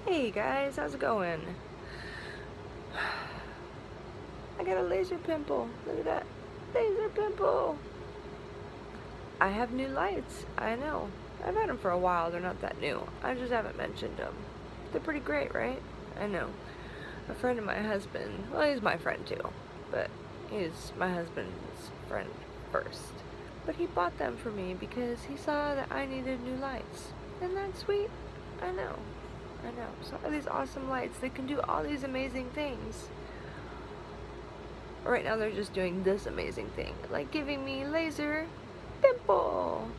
Hey guys, how's it going? I got a laser pimple. Look at that. Laser pimple. I have new lights. I know. I've had them for a while. They're not that new. I just haven't mentioned them. They're pretty great, right? I know. A friend of my husband, well, he's my friend too, but he's my husband's friend first. But he bought them for me because he saw that I needed new lights. Isn't that sweet? I know. I know. So these awesome lights, they can do all these amazing things. Right now they're just doing this amazing thing, like giving me laser pimple.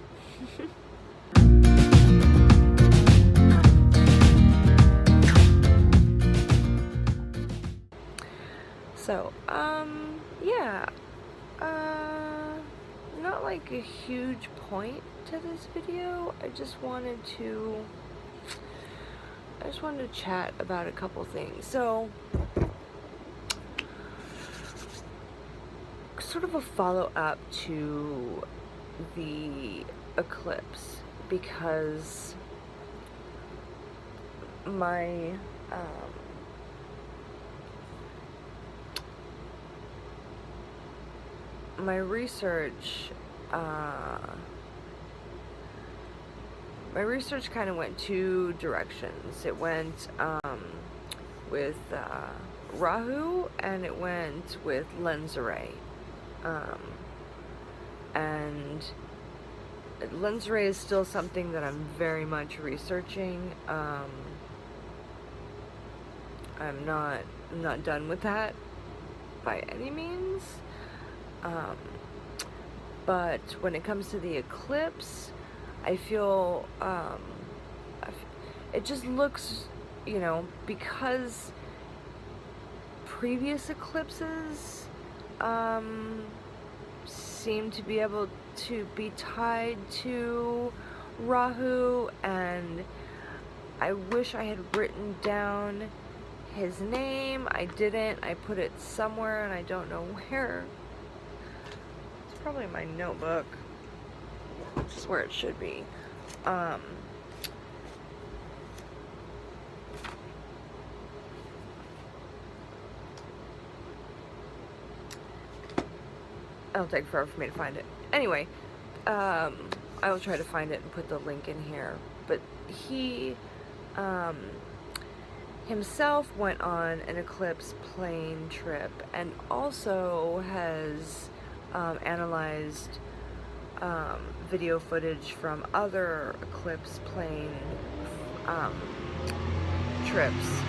So, yeah, not like a huge point to this video. I just wanted to chat about a couple things. So, sort of a follow-up to the eclipse, because my my research kind of went two directions. It went with Rahu, and it went with lens array. And lens array is still something that I'm very much researching. I'm not done with that by any means. But when it comes to the eclipse, I feel it just looks, because previous eclipses seem to be able to be tied to Rahu, and I wish I had written down his name. I didn't. I put it somewhere and I don't know where. It's probably in my notebook, which is where it should be. It'll take forever for me to find it. Anyway, I will try to find it and put the link in here. But he himself went on an eclipse plane trip, and also has analyzed video footage from other eclipse plane trips,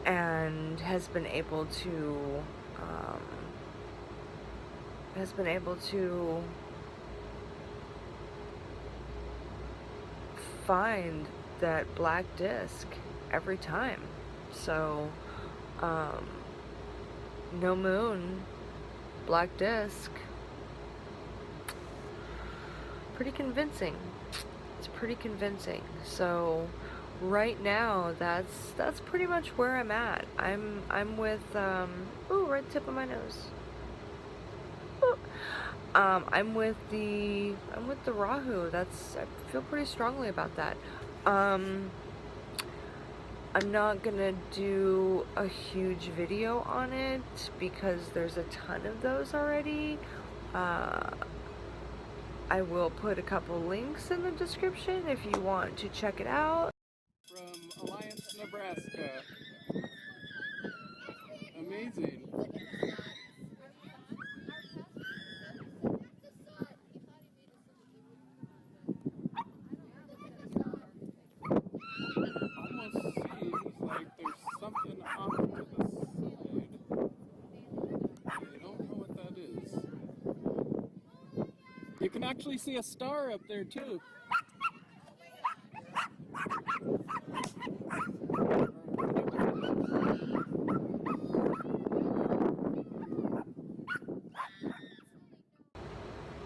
and has been able to find that black disc every time. So no moon, black disc. Pretty convincing. It's pretty convincing. So right now, that's pretty much where I'm at. I'm with ooh, right tip of my nose. Ooh. I'm with the Rahu. I feel pretty strongly about that. I'm not gonna do a huge video on it because there's a ton of those already. I will put a couple links in the description if you want to check it out. From Alliance, Nebraska. Amazing. Almost seems like there's something off to the side. I don't know what that is. You can actually see a star up there too.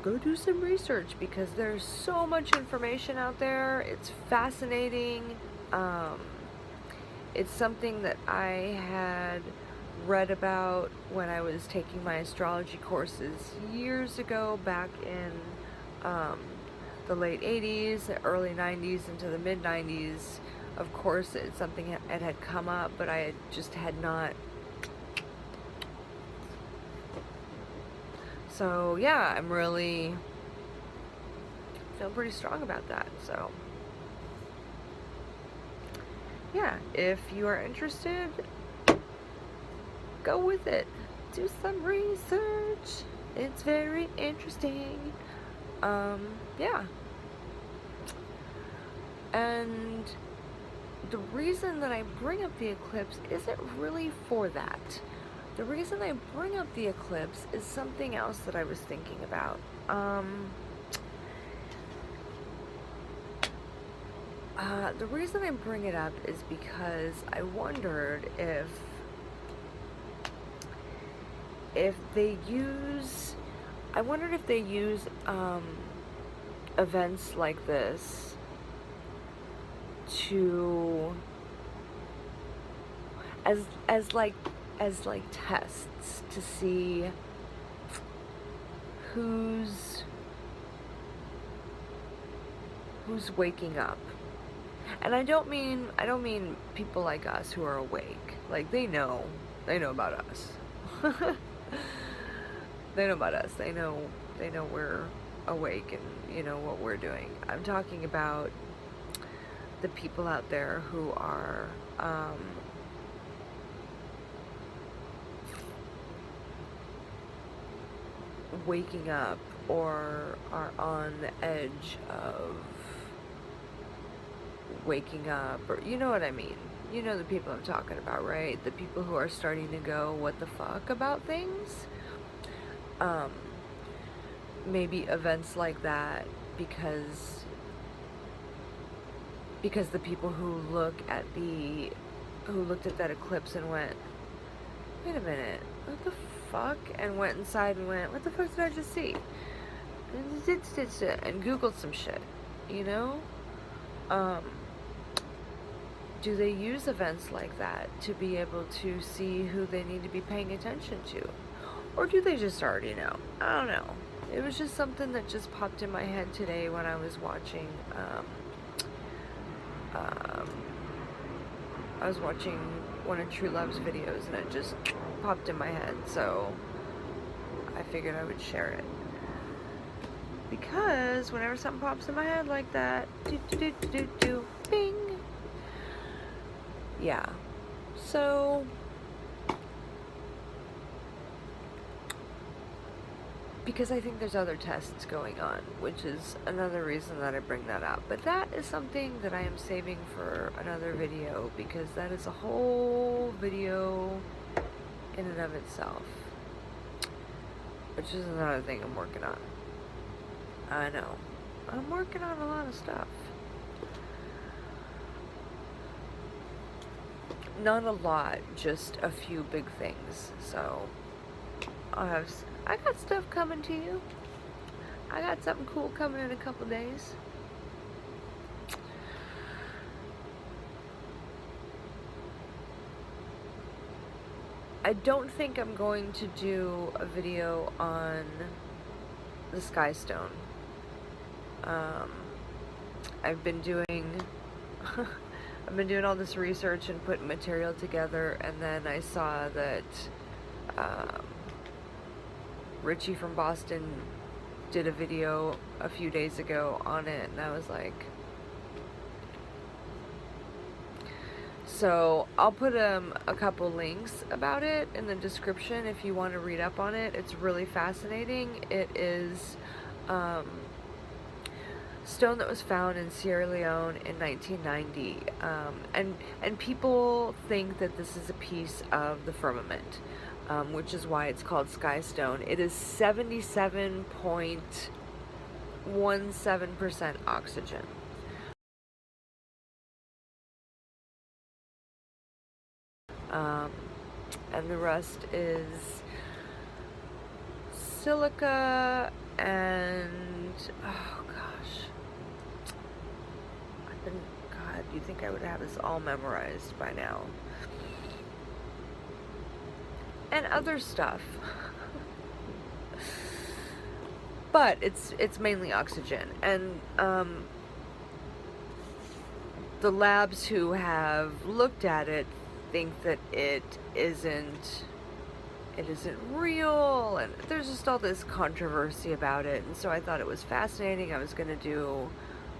Go do some research, because there's so much information out there. It's fascinating. It's something that I had read about when I was taking my astrology courses years ago, back in the the late 80s, the early 90s into the mid 90s. Of course, it's something that had come up, but I just had not. So yeah, I'm really feel pretty strong about that. So yeah, if you are interested, go with it. Do some research. It's very interesting. Yeah. And the reason that I bring up the eclipse isn't really for that. The reason I bring up the eclipse is something else that I was thinking about. The reason I bring it up is because I wondered if they use events like this to as like tests to see who's waking up. And I don't mean people like us who are awake. Like they know about us. They know about us. They know we're awake and you know what we're doing. I'm talking about the people out there who are waking up or are on the edge of waking up, or you know what I mean. You know the people I'm talking about, right? The people who are starting to go, what the fuck about things? Maybe events like that because the people who looked at that eclipse and went, wait a minute, what the fuck? And went inside and went, what the fuck did I just see? And Googled some shit, you know? Do they use events like that to be able to see who they need to be paying attention to? Or do they just already know? I don't know. It was just something that just popped in my head today when I was watching, one of True Love's videos, and it just popped in my head, so I figured I would share it. Because whenever something pops in my head like that, bing! Yeah. So, because I think there's other tests going on, which is another reason that I bring that up. But that is something that I am saving for another video, because that is a whole video in and of itself. Which is another thing I'm working on. I know. I'm working on a lot of stuff. Not a lot, just a few big things. So, I got stuff coming to you. I got something cool coming in a couple days. I don't think I'm going to do a video on the Sky Stone. I've been doing all this research and putting material together, and then I saw that Richie from Boston did a video a few days ago on it, and I was like, so I'll put a couple links about it in the description if you want to read up on it. It's really fascinating. It is stone that was found in Sierra Leone in 1990, and people think that this is a piece of the firmament, which is why it's called Sky Stone. It is 77.17% oxygen. And the rest is silica and, oh gosh, God, you'd think I would have this all memorized by now. And other stuff. but it's mainly oxygen. And the labs who have looked at it think that it isn't real, and there's just all this controversy about it. And so I thought it was fascinating. I was going to do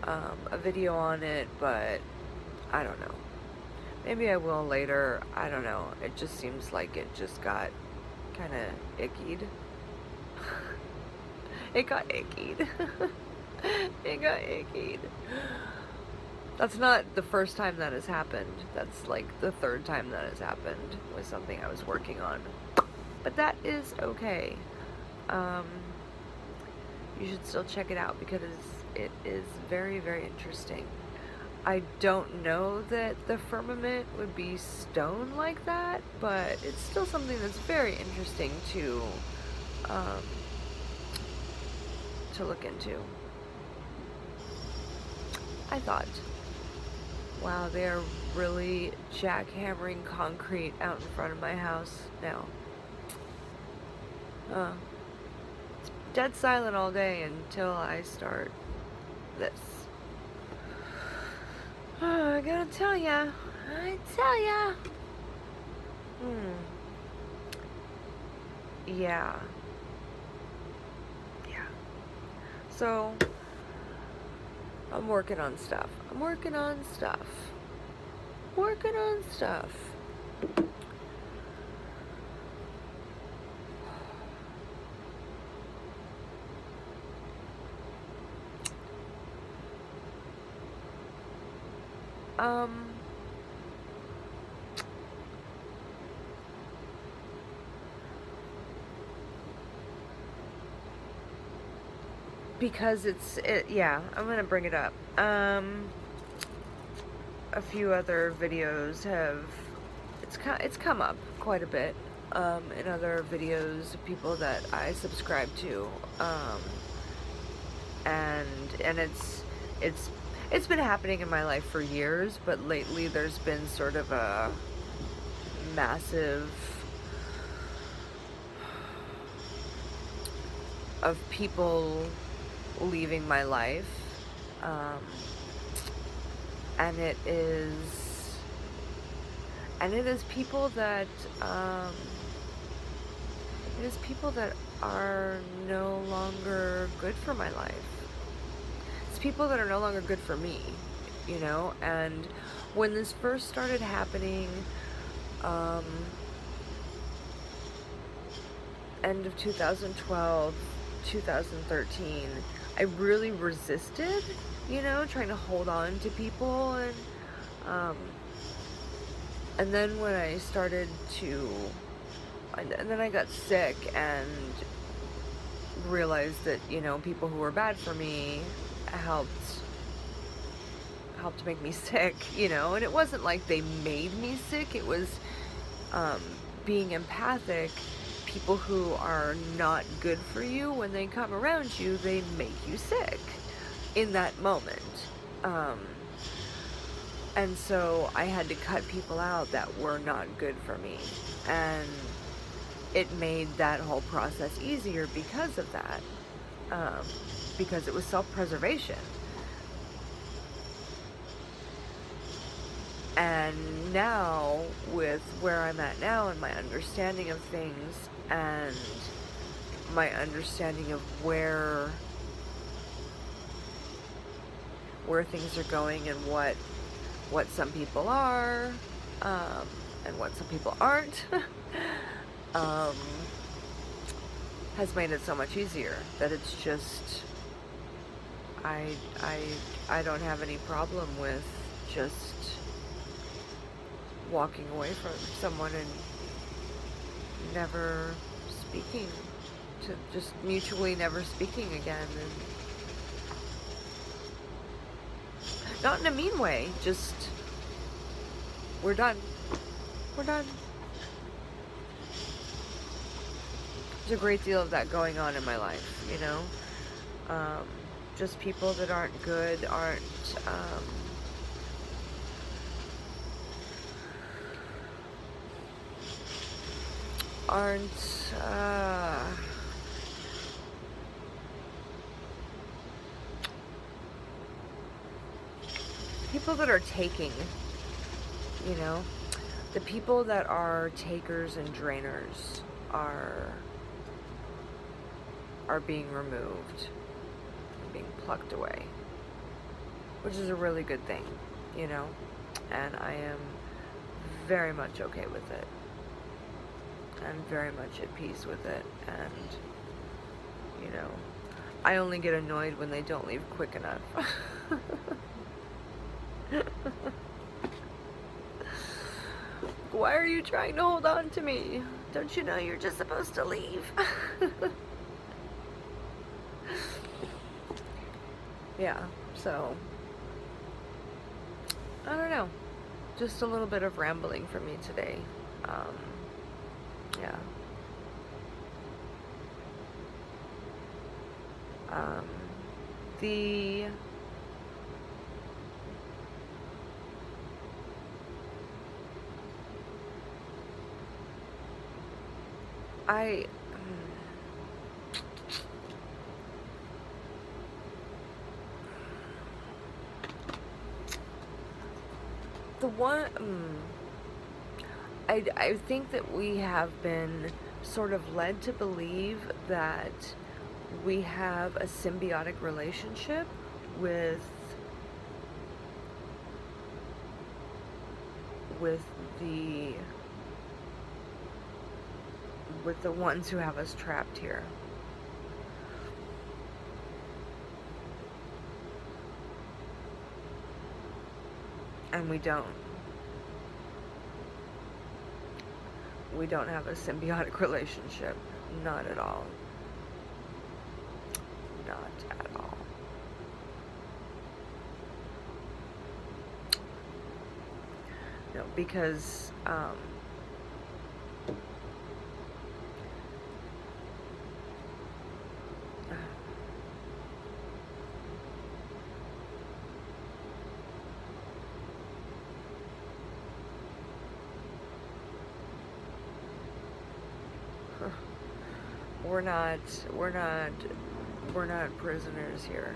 a video on it, but I don't know. Maybe I will later. I don't know. It just seems like it just got kind of ickied. It got ickied. It got ickied. That's not the first time that has happened. That's like the third time that has happened with something I was working on. But that is okay. You should still check it out because it is very, very interesting. I don't know that the firmament would be stone like that, but it's still something that's very interesting to look into. I thought, wow, they're really jackhammering concrete out in front of my house now. It's dead silent all day until I start this. Oh, I gotta tell ya. Yeah. So, I'm working on stuff. Because yeah, I'm gonna bring it up. A few other videos have, it's come up quite a bit, in other videos of people that I subscribe to, and it's been happening in my life for years, but lately there's been sort of a massive of people leaving my life, and it is people that are no longer good for my life. It's people that are no longer good for me, you know. And when this first started happening, end of 2012, 2013, I really resisted, you know, trying to hold on to people, and then when I started to, and then I got sick and realized that, you know, people who were bad for me helped make me sick, you know. And it wasn't like they made me sick, it was being empathic. People who are not good for you, when they come around you, they make you sick in that moment. And so I had to cut people out that were not good for me. And it made that whole process easier because of that. Because it was self-preservation. And now, with where I'm at now and my understanding of things and my understanding of where things are going and what some people are, and what some people aren't, has made it so much easier that it's just, I don't have any problem with just walking away from someone and never speaking, to just mutually never speaking again. And not in a mean way, just we're done. There's a great deal of that going on in my life, you know. Just people that aren't good, aren't people that are taking, you know, the people that are takers and drainers are being removed, being plucked away, which is a really good thing, you know, and I am very much okay with it. I'm very much at peace with it, and, you know, I only get annoyed when they don't leave quick enough. Why are you trying to hold on to me? Don't you know you're just supposed to leave? Yeah, so, I don't know. Just a little bit of rambling for me today. Yeah. The I the one I think that we have been sort of led to believe that we have a symbiotic relationship with the ones who have us trapped here. And we don't. We don't have a symbiotic relationship. Not at all. Not at all. No, because we're not prisoners here.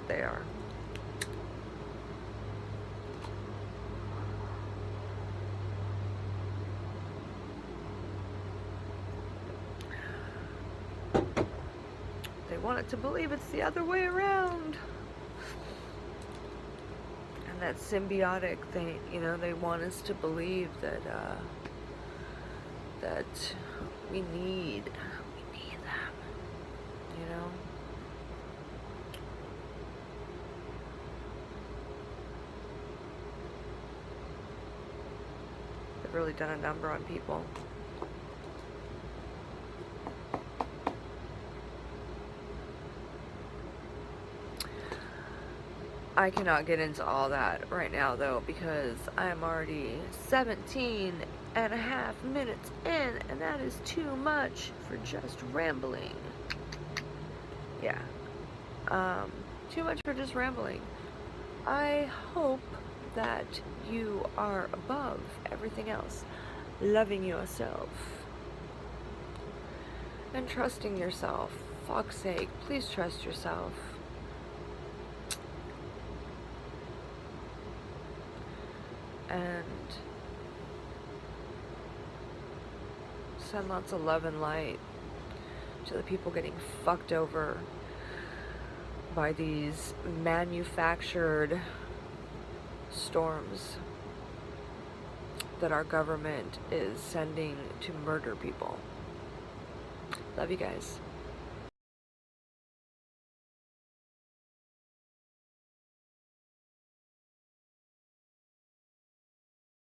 They are. They want it to believe it's the other way around. And that symbiotic thing, you know, they want us to believe that that we need them, you know. They've really done a number on people. I cannot get into all that right now, though, because I'm already 17.5 minutes in, and that is too much for just rambling. Yeah. Too much for just rambling. I hope that you are above everything else, loving yourself and trusting yourself. Fuck's sake, please trust yourself. And send lots of love and light to the people getting fucked over by these manufactured storms that our government is sending to murder people. Love you guys.